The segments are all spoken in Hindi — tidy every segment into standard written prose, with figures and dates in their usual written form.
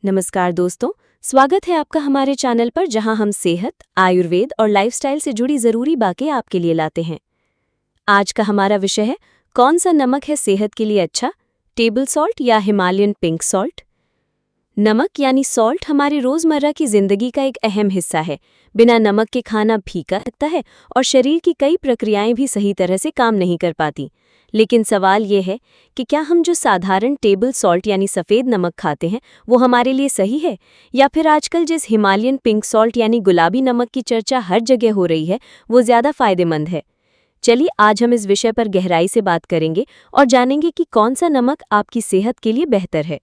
नमस्कार दोस्तों, स्वागत है आपका हमारे चैनल पर जहां हम सेहत, आयुर्वेद और लाइफस्टाइल से जुड़ी ज़रूरी बातें आपके लिए लाते हैं। आज का हमारा विषय है, कौन सा नमक है सेहत के लिए अच्छा, टेबल सॉल्ट या हिमालयन पिंक सॉल्ट। नमक यानी सॉल्ट हमारी रोज़मर्रा की ज़िंदगी का एक अहम हिस्सा है। बिना नमक के खाना फीका लगता है और शरीर की कई प्रक्रियाएं भी सही तरह से काम नहीं कर पाती। लेकिन सवाल ये है कि क्या हम जो साधारण टेबल सॉल्ट यानी सफ़ेद नमक खाते हैं वो हमारे लिए सही है, या फिर आजकल जिस हिमालयन पिंक सॉल्ट यानी गुलाबी नमक की चर्चा हर जगह हो रही है वो ज़्यादा फायदेमंद है। चलिए आज हम इस विषय पर गहराई से बात करेंगे और जानेंगे कि कौन सा नमक आपकी सेहत के लिए बेहतर है।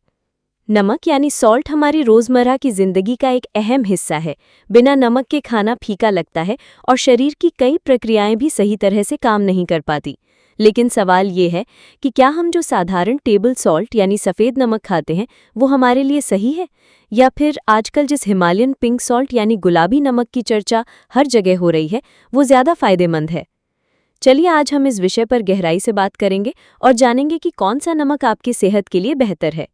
नमक यानी सॉल्ट हमारी रोज़मर्रा की ज़िंदगी का एक अहम हिस्सा है। बिना नमक के खाना फीका लगता है और शरीर की कई प्रक्रियाएं भी सही तरह से काम नहीं कर पाती। लेकिन सवाल ये है कि क्या हम जो साधारण टेबल सॉल्ट यानी सफ़ेद नमक खाते हैं वो हमारे लिए सही है, या फिर आजकल जिस हिमालयन पिंक सॉल्ट यानी गुलाबी नमक की चर्चा हर जगह हो रही है वो ज़्यादा फायदेमंद है। चलिए आज हम इस विषय पर गहराई से बात करेंगे और जानेंगे कि कौन सा नमक आपकी सेहत के लिए बेहतर है।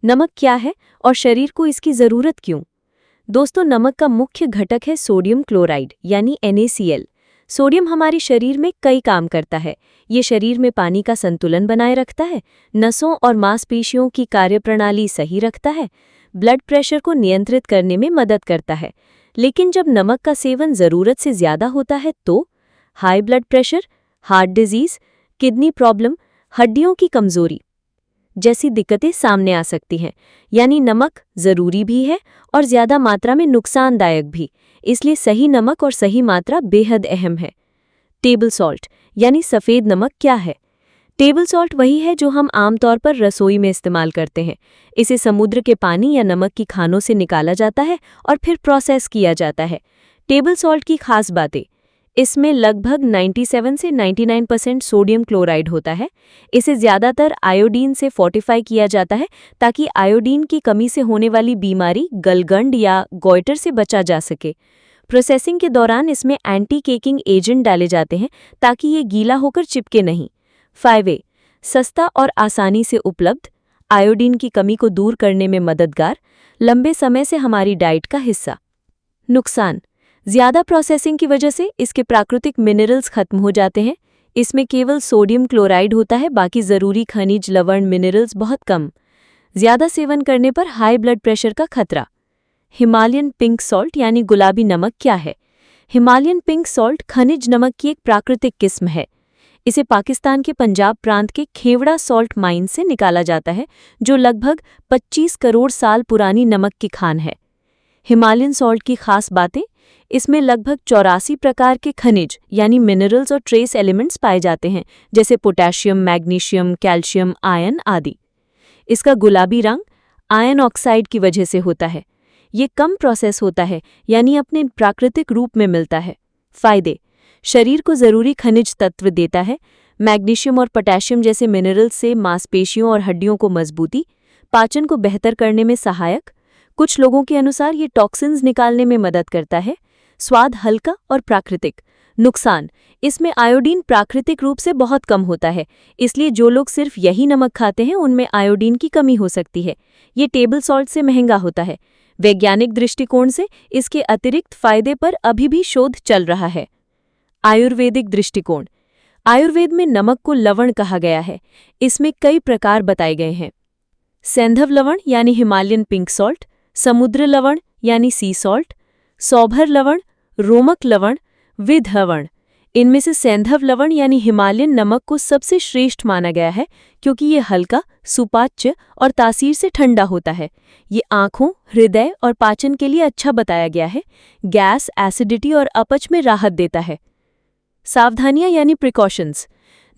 नमक क्या है और शरीर को इसकी ज़रूरत क्यों? दोस्तों, नमक का मुख्य घटक है सोडियम क्लोराइड यानी NaCl। सोडियम हमारे शरीर में कई काम करता है। ये शरीर में पानी का संतुलन बनाए रखता है, नसों और मांसपेशियों की कार्यप्रणाली सही रखता है, ब्लड प्रेशर को नियंत्रित करने में मदद करता है। लेकिन जब नमक का सेवन ज़रूरत से ज़्यादा होता है तो high blood pressure, heart disease, kidney problem, हड्डियों की कमज़ोरी जैसी दिक्कतें सामने आ सकती हैं। यानी नमक ज़रूरी भी है और ज़्यादा मात्रा में नुकसानदायक भी, इसलिए सही नमक और सही मात्रा बेहद अहम है। टेबल सॉल्ट यानी सफ़ेद नमक क्या है? टेबल सॉल्ट वही है जो हम आमतौर पर रसोई में इस्तेमाल करते हैं। इसे समुद्र के पानी या नमक की खानों से निकाला जाता है और फिर प्रोसेस किया जाता है। टेबल सॉल्ट की खास बातें, इसमें लगभग 97 से 99% सोडियम क्लोराइड होता है। इसे ज़्यादातर आयोडीन से फोर्टिफाई किया जाता है ताकि आयोडीन की कमी से होने वाली बीमारी गलगंड या गॉइटर से बचा जा सके। प्रोसेसिंग के दौरान इसमें एंटी केकिंग एजेंट डाले जाते हैं ताकि ये गीला होकर चिपके नहीं। फायदे, सस्ता और आसानी से उपलब्ध, आयोडीन की कमी को दूर करने में मददगार, लंबे समय से हमारी डाइट का हिस्सा। नुकसान, ज़्यादा प्रोसेसिंग की वजह से इसके प्राकृतिक मिनरल्स खत्म हो जाते हैं। इसमें केवल सोडियम क्लोराइड होता है, बाकी ज़रूरी खनिज, लवण, मिनरल्स बहुत कम। ज़्यादा सेवन करने पर हाई ब्लड प्रेशर का खतरा। हिमालयन पिंक सॉल्ट यानी गुलाबी नमक क्या है? हिमालयन पिंक सॉल्ट खनिज नमक की एक प्राकृतिक किस्म है। इसे पाकिस्तान के पंजाब प्रांत के खेवड़ा सॉल्ट माइन से निकाला जाता है, जो लगभग 25 करोड़ साल पुरानी नमक की खान है। हिमालयन सॉल्ट की खास बातें, इसमें लगभग 84 प्रकार के खनिज यानी मिनरल्स और ट्रेस एलिमेंट्स पाए जाते हैं, जैसे पोटेशियम, मैग्नीशियम, कैल्शियम, आयन आदि। इसका गुलाबी रंग आयन ऑक्साइड की वजह से होता है। ये कम प्रोसेस होता है, यानी अपने प्राकृतिक रूप में मिलता है। फायदे, शरीर को ज़रूरी खनिज तत्व देता है। मैग्नीशियम और पोटेशियम जैसे मिनरल्स से मांसपेशियों और हड्डियों को मजबूती, पाचन को बेहतर करने में सहायक। कुछ लोगों के अनुसार ये टॉक्सिन्स निकालने में मदद करता है। स्वाद हल्का और प्राकृतिक। नुकसान, इसमें आयोडीन प्राकृतिक रूप से बहुत कम होता है, इसलिए जो लोग सिर्फ यही नमक खाते हैं उनमें आयोडीन की कमी हो सकती है। ये टेबल सॉल्ट से महंगा होता है। वैज्ञानिक दृष्टिकोण से इसके अतिरिक्त फायदे पर अभी भी शोध चल रहा है। आयुर्वेदिक दृष्टिकोण, आयुर्वेद में नमक को लवण कहा गया है। इसमें कई प्रकार बताए गए हैं। सैंधव लवण यानी हिमालयन पिंक सॉल्ट, समुद्र लवण यानी सी सॉल्ट, सौभर लवण, रोमक लवण, विधवण। इनमें से सैंधव लवण यानी हिमालयन नमक को सबसे श्रेष्ठ माना गया है क्योंकि ये हल्का, सुपाच्य और तासीर से ठंडा होता है। ये आँखों, हृदय और पाचन के लिए अच्छा बताया गया है। गैस, एसिडिटी और अपच में राहत देता है। सावधानियां यानी प्रिकॉशंस,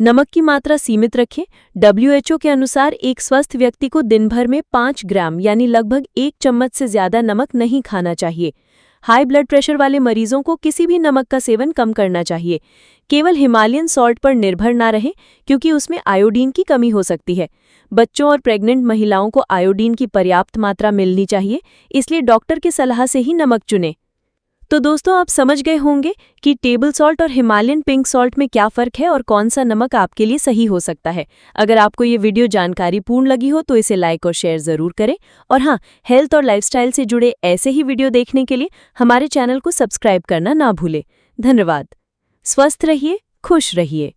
नमक की मात्रा सीमित रखें। WHO के अनुसार एक स्वस्थ व्यक्ति को दिन भर में 5 ग्राम यानी लगभग 1 चम्मच से ज़्यादा नमक नहीं खाना चाहिए। हाई ब्लड प्रेशर वाले मरीजों को किसी भी नमक का सेवन कम करना चाहिए। केवल हिमालयन सॉल्ट पर निर्भर ना रहें क्योंकि उसमें आयोडीन की कमी हो सकती है। बच्चों और प्रेग्नेंट महिलाओं को आयोडीन की पर्याप्त मात्रा मिलनी चाहिए, इसलिए डॉक्टर की सलाह से ही नमक चुनें। तो दोस्तों आप समझ गए होंगे कि टेबल सॉल्ट और हिमालयन पिंक सॉल्ट में क्या फ़र्क है और कौन सा नमक आपके लिए सही हो सकता है। अगर आपको ये वीडियो जानकारीपूर्ण लगी हो तो इसे लाइक और शेयर ज़रूर करें। और हाँ, हेल्थ और लाइफस्टाइल से जुड़े ऐसे ही वीडियो देखने के लिए हमारे चैनल को सब्सक्राइब करना ना भूलें। धन्यवाद। स्वस्थ रहिए, खुश रहिए।